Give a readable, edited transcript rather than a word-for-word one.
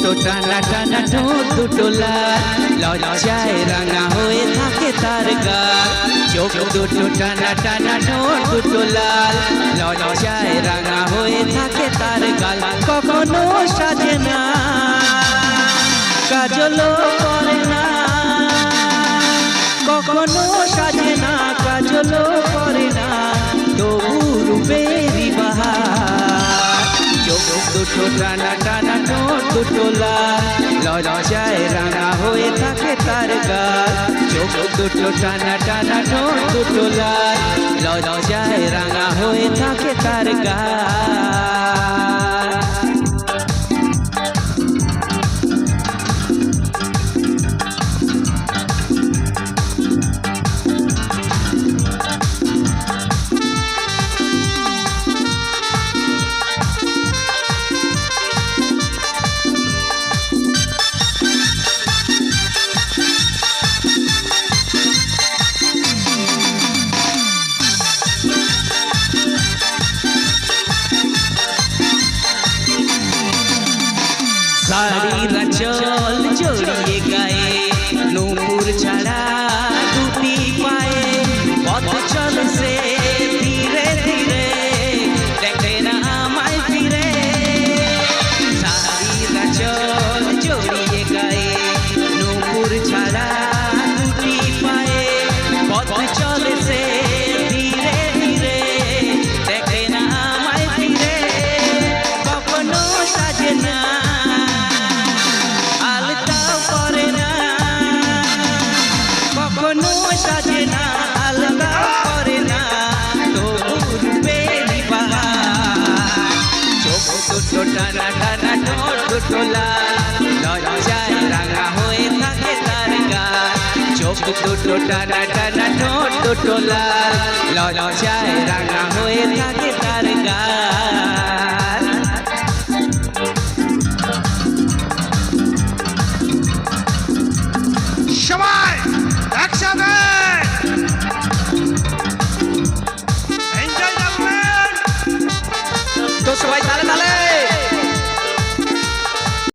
দুটো টানা টানা ঠোঁট দুটো লাল লজ্জায় রাঙা হয়ে থাকে তার গাল চোখ দুটো টানা টানা ঠোঁট দুটো লাল লজ্জায় রাঙা হয়ে থাকে তার গাল কখনো সাজে না কাজলও করে না কখনো সাজে না কাজলও করে না তবু রূপেরই বাহার চোখ দুটো টানা টানা ঠোঁট দুটো লাল লজ্জায় রাঙা হয়ে থাকে তার গাল চোখ দুটো টানা টানা ঠোঁট দুটো লাল লজ্জায় রাঙা হয়ে থাকে তার গাল শাড়ির আঁচল জড়িয়ে গায়ে নূপুর ছাড়া দুটি পায়ে পথ চলে সে ধীরে ধীরে দেখে না আমায় ফিরে শাড়ির আঁচল জড়িয়ে গায়ে নূপুর ছাড়া দুটি পায়ে পথ চলে সে ধীরে ধীরে দেখে না আমায় ফিরে কখনো সাজে না কখনো সাজে না আলগা করে না তবু রূপেরই বাহার চোখ দুটো টানা টানা ঠোঁট দুটো লাল লজ্জায় রাঙা হয়ে থাকে তার গাল চোখ দুটো টানা টানা ঠোঁট দুটো লাল লজ্জায় রাঙা হয়ে